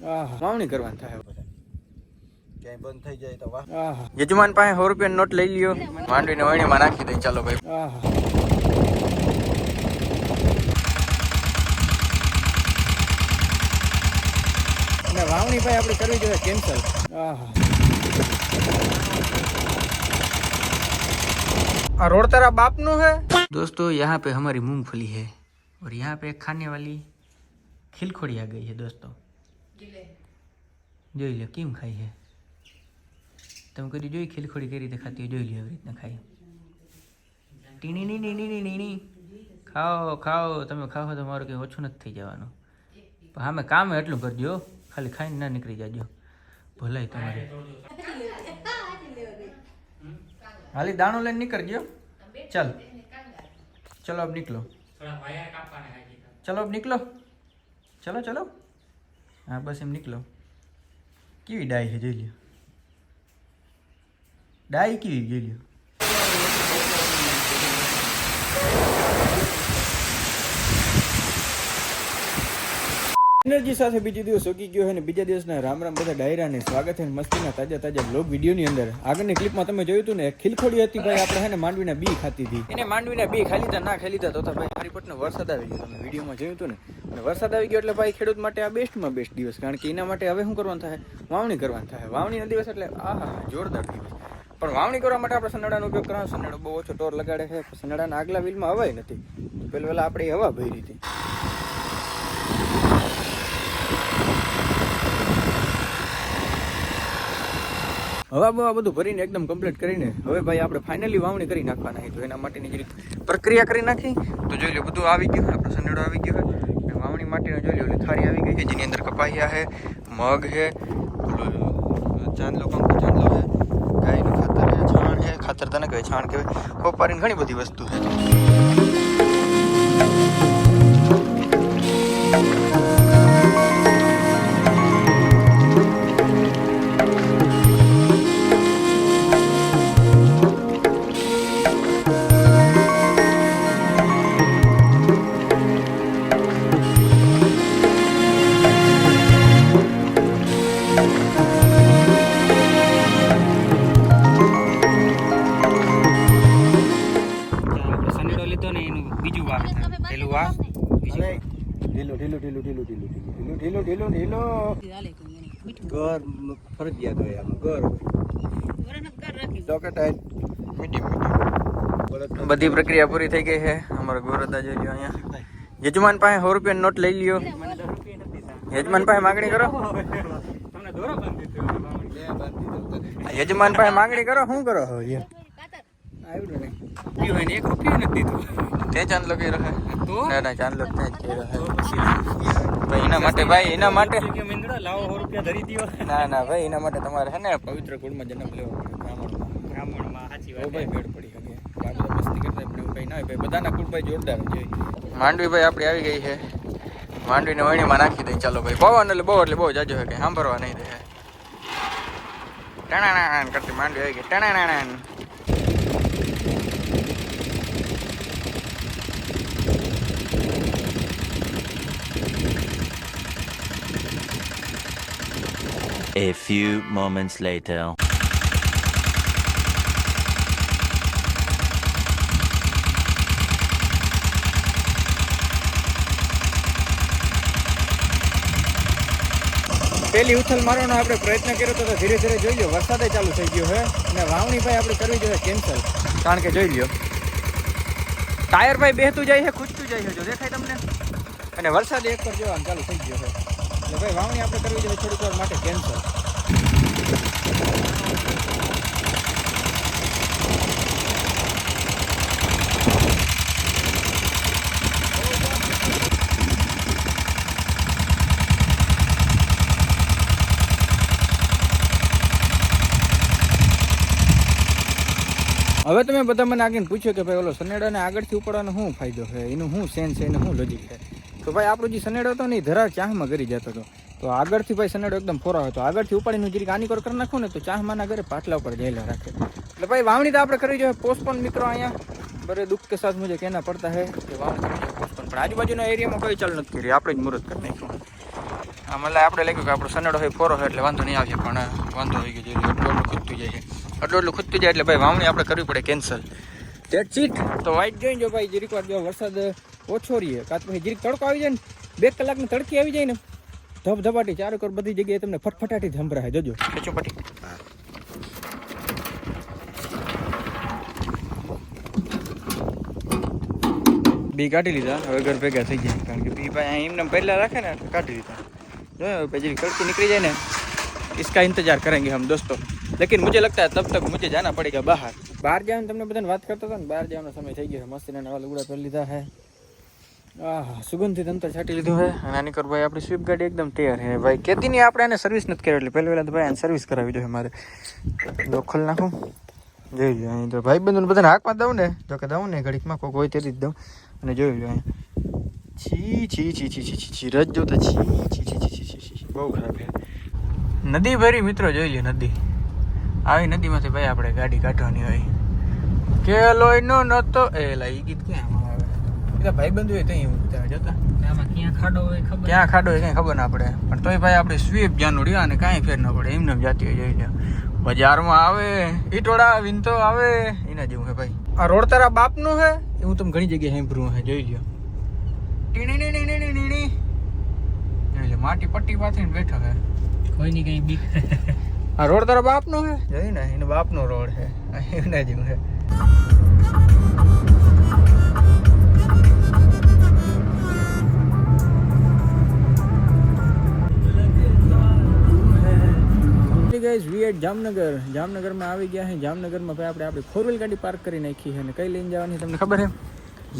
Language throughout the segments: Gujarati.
વાવણી કરવાની થાય ક્યાંય બંધ થઈ જાય તો વાહ યજમાન પાસે 100 રૂપિયા નોટ લઈ લ્યો માંડવીને વણીમાં નાખી દઈ ચાલો ભાઈ અને વાવણી ભાઈ આપણે કરવી જોઈએ કેન્સલ रोड तेरा बाप नो है दोस्तों यहाँ पे हमारी मूंगफली है और यहाँ पे खाने वाली खिलखोड़ी आ गई है दोस्तों જોઈ લો કેમ ખાઈ છે તમે કદી જોઈ ખિલખોડી કઈ રીતે ખાતી હોય જોઈ લો એવી રીતના ખાઈ ટીણી ખાઓ ખાઓ તમે ખાઓ તો મારું કંઈ ઓછું નથી થઈ જવાનું પણ હા મેં કામ એટલું કરજો ખાલી ખાઈને ના નીકળી જાજો ભલાઈ તમારે हाली दाणो लेने निकल गयो चल चलो अब निकलो चलो अब निकलो चलो चलो हाँ बस एम निकलो केवी डाई है जोई लो डाई केवी जोई लो એનર્જી સાથે બીજો દિવસ ઓકી ગયો છે ને બીજા દિવસના રામ રામ બધા ડાયરાને સ્વાગત છે મસ્તીના તાજા બ્લોગ વિડીયોની અંદર આગળની ક્લિપમાં તમે જોયું હતું ને ખિલખોડી હતી ભાઈ આપણે છે ને માંડવીના બી ખાતી હતી એને માંડવીના બી ખાઈ લીધા ના ખાઈ લીધા તો ભાઈ હરીપટનો વરસાદ આવી ગયો તમે વિડીયોમાં જોયું હતું ને અને વરસાદ આવી ગયો એટલે ભાઈ ખેડૂત માટે આ બેસ્ટમાં બેસ્ટ દિવસ કારણ કે એના માટે હવે શું કરવાનું થાય વાવણી કરવાનું થાય વાવણીના દિવસ એટલે આહા જોરદાર દિવસ પણ વાવણી કરવા માટે આપણે સનાડાનો ઉપયોગ કરવાનો સનાડો બહુ ઓછો ટોર લગાડે છે સનાડાના આગલા વ્હીલમાં હવાય નથી પહેલા આપણે હવા ભરી હતી હવા બવા બધું ભરીને એકદમ કમ્પ્લીટ કરીને હવે ભાઈ આપણે ફાઇનલી વાવણી કરી નાખવાના છે તો એના માટેની જે પ્રક્રિયા કરી નાખી તો જોઈ લો બધું આવી ગયું આપણો સનેડો આવી ગયો અને વાવણી માટેનો જોઈ લો ઓલી થાળી આવી ગઈ છે જેની અંદર કપાહિયા છે મગ છે ચાંદલો કંકુ ચાંદલો છે ગાયનું ખાતર છે છાણ છે ખાતર તને કહેવાય છાણ કહેવાય ખોપારીને ઘણી બધી વસ્તુ છે ઘર ફરજિયાત હોય આમાં બધી પ્રક્રિયા પૂરી થઈ ગઈ છે અમારા ગોરદા જોઈ લ્યો અહીંયા યજમાન પાસે 100 રૂપિયા નોટ લઈ લ્યો યજમાન પાસે માંગણી કરો યજમાન પાસે માંગણી કરો શું કરો આવ્યું નહીં 1 રૂપિયો નથી દીધું તે ચાંદલો કઈ રહે ના ચાંદલો ત્યાં જ કહી રહે ભાઈ એના માટે ભાઈ એના માટે લાવો 100 રૂપિયા ધરી દો ના ભાઈ એના માટે તમારે છે ને પવિત્ર કુળમાં જન્મ લેવો બ્રાહ્મણમાં સાચી વાત ભાઈ ભેડ પડી શકે આ બધા મસ્તી કરતા પણ એવું કંઈ ના હોય ભાઈ બધાના કુળ ભાઈ જોરદાર જોઈએ માંડવી ભાઈ આપણી આવી ગઈ છે માંડવીને વણીમાં નાખી દઈ ચાલો ભાઈ પવન એટલે બહુ જાજો છે કંઈ સાંભળવા નહીં દે ટણાણાણ કરતી માંડવી આવી ગઈ ટણાણાણ A few moments later. પેલી ઉથલ મારવાનો આપણે પ્રયત્ન કર્યો તો ધીરે ધીરે જોઈ લો વરસાદે ચાલુ થઈ ગયો છે અને વાવણી ભાઈ આપણે કરવી જોઈએ કેન્સલ કારણ કે જોઈ લ્યો ટાયર ભાઈ બેહતું જાય છે ખૂંચતું જાય છે જો દેખાય તમને અને વરસાદ એક પર જોવાનું ચાલુ થઈ ગયો છે એટલે ભાઈ વાવણી આપણે કરવી જોઈએ થોડીક વાર માટે કેન્સલ હવે તમે બધા મને આગળ પૂછ્યો કે ભાઈ ઓલો સનેડાને આગળથી ઉપાડવાનો શું ફાયદો છે એનું શું સેન્સ છે એનું શું લોજિક છે તો ભાઈ આપણો જે સનેડો હતો ને એ ધરા ચાહમાં કરી જતો હતો તો આગળથી ભાઈ સનેડો એકદમ ફોરા હતો આગળથી ઉપાડીને જરીક આની પર કરી નાખો ને તો ચાહમાના ઘરે પાટલા ઉપર જયેલા રાખે એટલે ભાઈ વાવણી તો આપણે કરવી જોઈએ પોસ્ટપોન મિત્રો અહીંયા બड़े दुख के साथ मुझे कहना पड़ता है कि वावणी पोस्टपोन પણ આજુબાજુના એરિયામાં કોઈ ચાલુ નથી કરી આપણે જ મુહૂર્ત કરી નાખ્યું આમાં આપણે લાગ્યું કે આપણો સનેડો હોય ફોરો હોય એટલે વાંધો નહીં આવે, પણ વાંધો આવી ગયો છે. એટલું ખૂદતું જાય છે, એટલું ખૂદતું જાય એટલે ભાઈ વાવણી આપણે કરવી પડે કેન્સલ. ડેટ સીટ તો વાઇટ જોઈને જો ભાઈ જરીક વાર જો વરસાદ ઓછો રહીએ કાં તો પછી જરીક તડકો આવી જાય ને 2 કલાકની તડકી આવી જાય ને ધબધબાટી ચારે કોર બધી જગ્યાએ તમને ફટફટાટી સંભળાય. જોજો ખેંચો પટી. બી કાઢી લીધા, હવે ઘર ભેગા થઈ જાય, કારણ કે બી ભાઈ એમને પહેલા રાખે ને કાઢી લીધા. જો પછી કડકી निकली जाए ना इसका इंतजार करेंगे हम दोस्तों, लेकिन मुझे लगता है तब तक मुझे जाना पड़ेगा बाहर. બહાર જવાનું તમને બધાને વાત કરતો હતો ને, બહાર જવાનો સમય થઈ ગયો. મસ્તીના નવા લુગડા પહેરી લીધા છે. સુગંધિત અંતર છાંટી લીધું છે. અને આની કર ભાઈ આપણી સ્વિફ્ટ ગાડી એકદમ તૈયાર છે ભાઈ. કેતી નહીં આપણે એને સર્વિસ નથી કરી, એટલે પહેલા તો ભાઈ આને સર્વિસ કરાવી જોઈએ મારે. ખોલ નાખું જોઈ લો. અહીં તો ભાઈ બંધુને બધાને હાકમાં દઉં ને, જો કે દઉં ને ઘડીકમાં કોઈ હોય તેથી જ દઉં. અને જોઈ લો અહીંયા છી છી છી છી છી છી રજ જોતા છી છી છી છી છી છી બહુ ખરાબ છે. નદી ભરી મિત્રો, જોઈ લો નદી. આવી નદીમાંથી ભાઈ આપણે ગાડી કાઢવાની હોય. કે લોહીનો નતો એ લાઈ ગીત ક્યાં આવે બધા ભાઈ બંધુ હોય ત્યાં એવું જોતા ક્યાં ખાડો હોય કઈ ખબર ના પડે. પણ તોય ભાઈ આપણે સ્વીપ જાનું રહ્યા અને કાંઈ ફેર ન પડે, એમને જાતી હોય જોઈ લો. બજારમાં આવે ઈટોળા વિનતો આવે એના જેવું છે ભાઈ. આ રોડ તારા બાપનું છે એવું તમે ઘણી જગ્યાએ સાંભળ્યું છે, જોઈ લો. માટી પટ્ટી પાથરીને બેઠો છે, કોઈની કઈ બીક. આ રોડ તારા બાપનો છે, જોઈ ને એનો બાપનો રોડ છે એના જેવું છે. ગાઈઝ વી એટ જામનગરમાં આવી ગયા છે. જામનગરમાં ભાઈ આપણે આપણી 4 વ્હીલ ગાડી પાર્ક કરી નાખી છે. અને કઈ લઈને જવાની તમને ખબર છે?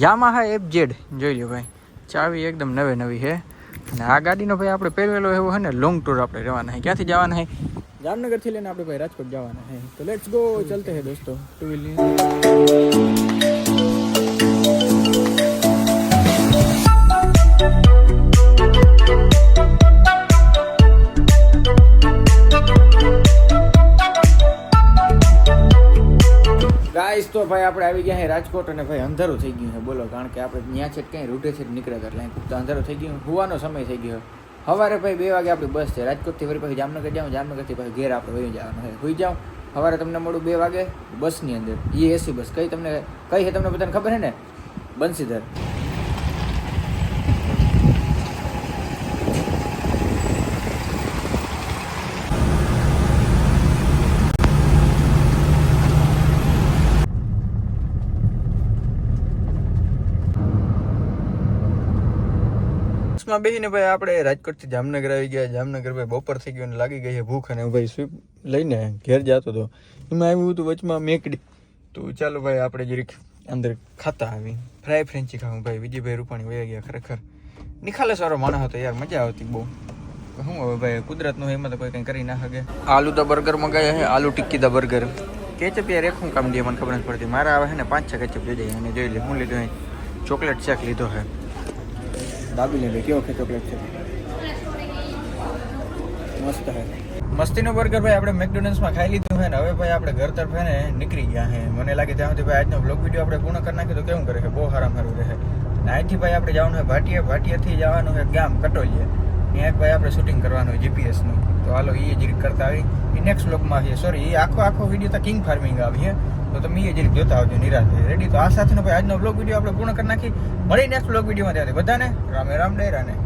યામાહા FZ જોઈ લો ભાઈ, ચાવી એકદમ નવી છે. અને આ ગાડીનો ભાઈ આપણે પહેરેલો એવો છે ને લોંગ ટૂર આપણે રહેવાના છે. ક્યાંથી જવાના છે? જામનગરથી લઈને આપણે ભાઈ રાજકોટ જવાના છે. તો લેટ્સ ગો, ચલતે હે દોસ્તો 2 વ્હીલ. ગાઈસ તો ભાઈ આપણે આવી ગયા છે રાજકોટ. અને ભાઈ અંધારું થઈ ગયું છે બોલો, કારણ કે આપણે ત્યાં છે ક્યાંય રૂટે છે નીકળ્યા હતા એટલે અંધારું થઈ ગયું. હોવાનો સમય થઈ ગયો. સવારે ભાઈ 2 વાગે આપણી બસ છે રાજકોટથી. ફરી પછી જામનગર જાઉં, જામનગરથી પછી ઘેર આપણે વહી જવાનું છે. હોઈ જાઉં સવારે તમને મળું 2 વાગે બસની અંદર. એ એસી બસ કઈ તમને કઈ છે તમને બધાને ખબર છે ને? બંસીધર. બસમાં બેસીને ભાઈ આપણે રાજકોટથી જામનગર આવી ગયા. જામનગર ભાઈ બપોર થઈ ગયું અને લાગી ગઈ છે ભૂખ. અને ભાઈ સ્વીપ લઈને ઘેર જતો હતો, એમાં આવ્યું હતું વચમાં મેકડી. તો ચાલો ભાઈ આપણે જરીક અંદર ખાતા આવી ફ્રાય ફ્રેન્ચી ખાવું. ભાઈ વિજયભાઈ રૂપાણી વયા ગયા. ખરેખર નિખાલસવાળો માણસ હતો યાર, મજા આવતી બહુ. શું હવે ભાઈ કુદરતનું એમાં તો કોઈ કંઈ કરી ના શકે. આલુ દા બર્ગર મંગાવ્યા છે, આલુ ટિક્કી દા બર્ગર. કેચપ યાર એક શું કામ દે મને ખબર નથી પડતી. મારા આવે છે ને 5-6 કેચપ જોઈ જાય. અને જોઈ લે હું લીધું અહીં ચોકલેટ શેક લીધો છે. દાબી લે કેવો છે ચોકલેટ છે, મસ્ત છે. મસ્તીનો બર્ગર ભાઈ આપણે મેકડોનલ્ડ્સમાં ખાઈ લીધું છે ને હવે ભાઈ આપણે ઘર તરફ હે ને નીકળી ગયા છે. મને લાગે ત્યાં સુધી ભાઈ આજનો બ્લોગ વિડીયો આપણે પૂર્ણ કરી નાખ્યો તો કેવું કરે છે, બહુ સારું રહે. અને અહીંથી ભાઈ આપણે જવાનું છે ભાટિયા, ભાટિયાથી જવાનું છે ગામ કટોલીએ. ત્યાં ભાઈ આપણે શૂટિંગ કરવાનું હોય જીપીએસનું. તો હાલો એ જરીક કરતા આવી એ નેક્સ્ટ બ્લોગમાં આવીએ. સોરી એ આખો વિડીયો તો કિંગ ફાર્મિંગ આવીએ, તો તમે એ જરીક જોતા આવજો નિરાશ રેડી. તો આ સાથેનો ભાઈ આજનો બ્લોગ વિડીયો આપણે પૂર્ણ કરી નાખી. મળી નેક્સ્ટ બ્લોગ વિડીયોમાં. ત્યાંથી બધાને રામે રામ ડેરાને.